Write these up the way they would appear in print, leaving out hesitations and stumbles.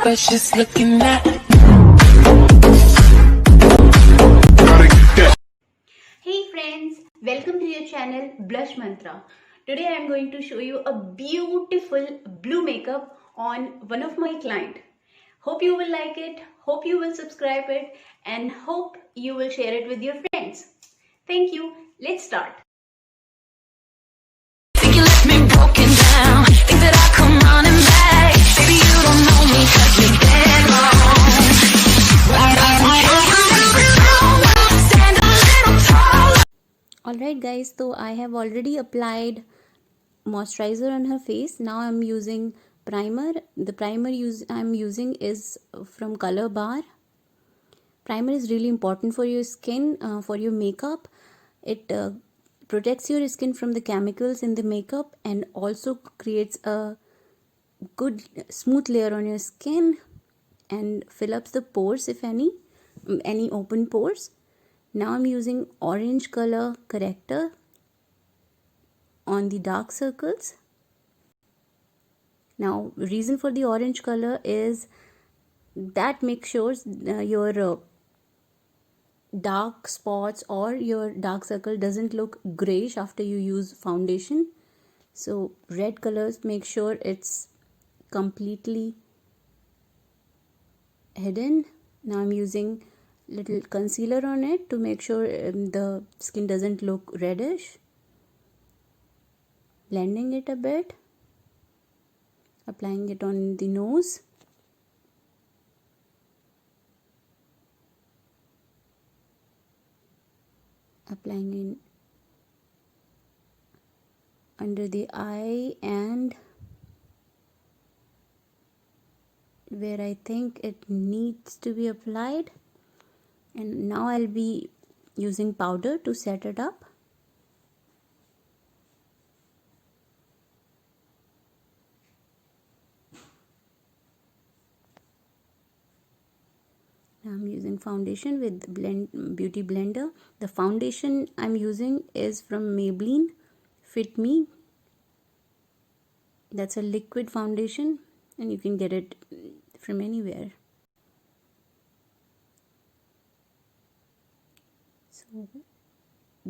was just looking at. Hey friends, welcome to your channel Blush Mantra. Today I am going to show you a beautiful blue makeup on one of my client. Hope you will like it, hope you will subscribe it, and hope you will share it with your friends. Thank you. Let's start. Think you left me broken down. Think that I'll come running back. Baby, you don't know me 'cause you're dead wrong. Stand a little tall. Alright guys, so I have already applied moisturizer on her face. Now I'm using primer. The primer I'm using is from Color Bar. Primer is really important for your skin, for your makeup. It protects your skin from the chemicals in the makeup and also creates a good smooth layer on your skin and fill up the pores, if any open pores. Now I'm using orange color corrector on the dark circles. Now reason for the orange color is that makes sure your dark spots or your dark circle doesn't look grayish after you use foundation. So red colors make sure it's completely hidden. Now I'm using little concealer on it to make sure the skin doesn't look reddish. Blending it a bit, applying it on the nose. Applying in under the eye and where I think it needs to be applied. And now I'll be using powder to set it up. Now I'm using foundation with Beauty Blender. The foundation I'm using is from Maybelline Fit Me. That's a liquid foundation and you can get it from anywhere. So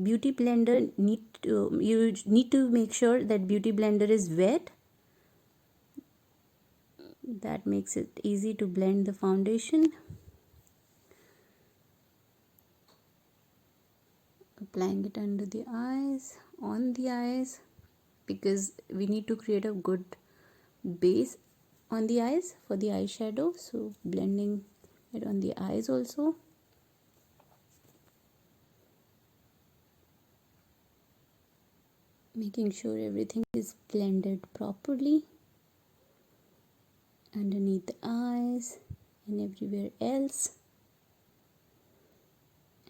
Beauty Blender you need to make sure that Beauty Blender is wet. That makes it easy to blend the foundation. Applying it under the eyes, on the eyes, because we need to create a good base on the eyes for the eyeshadow. So blending it on the eyes also. Making sure everything is blended properly underneath the eyes and everywhere else.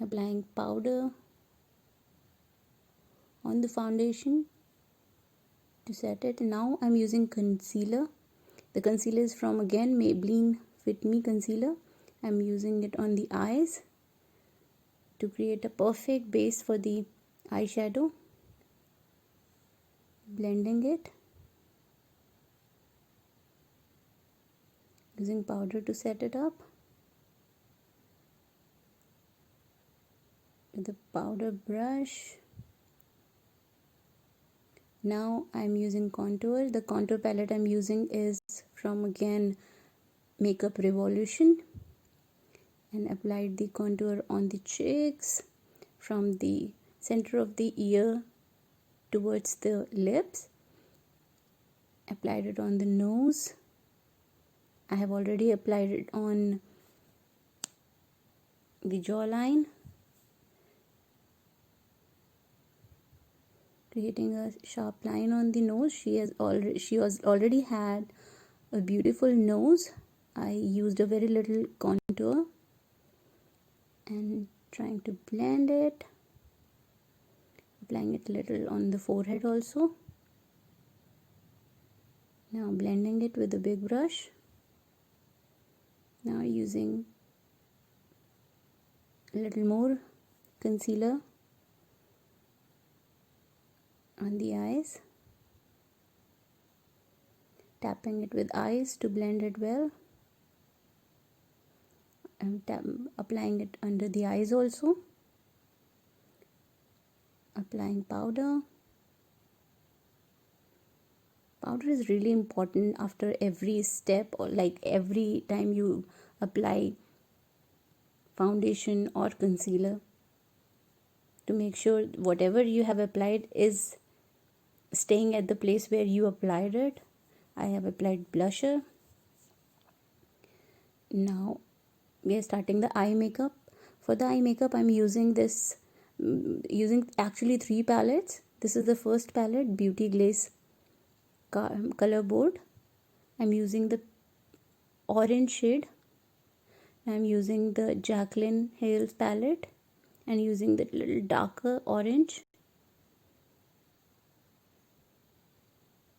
Applying powder on the foundation to set it. Now I'm using concealer. The concealer is from again Maybelline Fit Me concealer. I'm using it on the eyes to create a perfect base for the eyeshadow. Blending it. Using powder to set it up. With a powder brush. Now I'm using contour. The contour palette I'm using is from again Makeup Revolution, and applied the contour on the cheeks from the center of the ear towards the lips. Applied it on the nose. I have already applied it on the jawline, creating a sharp line on the nose. She already had a beautiful nose. I used a very little contour and trying to blend it, applying it a little on the forehead also. Now blending it with a big brush. Now using a little more concealer on the eyes, tapping it with eyes to blend it well. I'm applying it under the eyes also. Applying powder. Powder is really important after every step, or like every time you apply foundation or concealer, to make sure whatever you have applied is staying at the place where you applied it. I have applied blusher. Now we are starting the eye makeup. For the eye makeup, I'm using using actually 3 palettes. This is the first palette, Beauty Glaze color board. I'm using the orange shade. I'm using the Jaclyn Hales palette and using the little darker orange,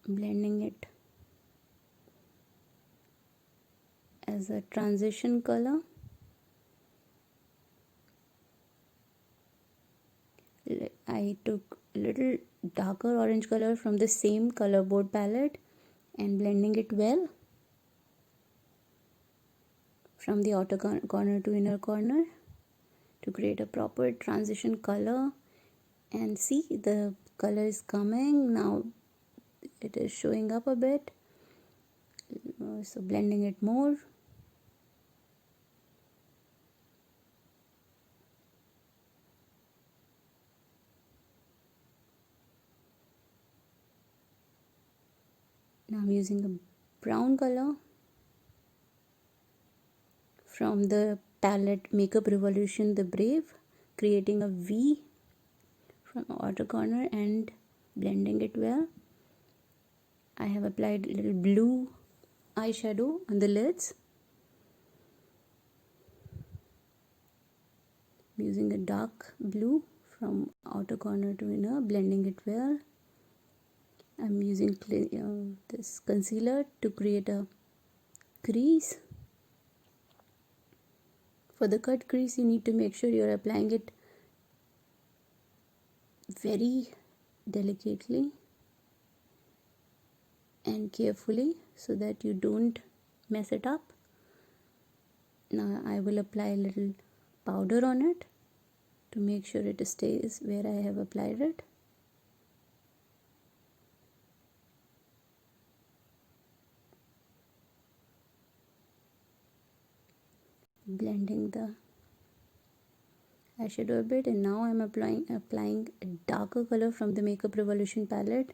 blending it as a transition color. I took a little darker orange color from the same color board palette and blending it well from the outer corner to inner corner to create a proper transition color. And see, the color is coming now, it is showing up a bit, so blending it more. Now I'm using a brown color from the palette Makeup Revolution The Brave, creating a V from outer corner and blending it well. I have applied a little blue eyeshadow on the lids. I'm using a dark blue from outer corner to inner, blending it well. I'm using this concealer to create a crease. For the cut crease, you need to make sure you're applying it very delicately and carefully so that you don't mess it up. Now I will apply a little powder on it to make sure it stays where I have applied it. Blending the eyeshadow a bit, and now I'm applying a darker color from the Makeup Revolution palette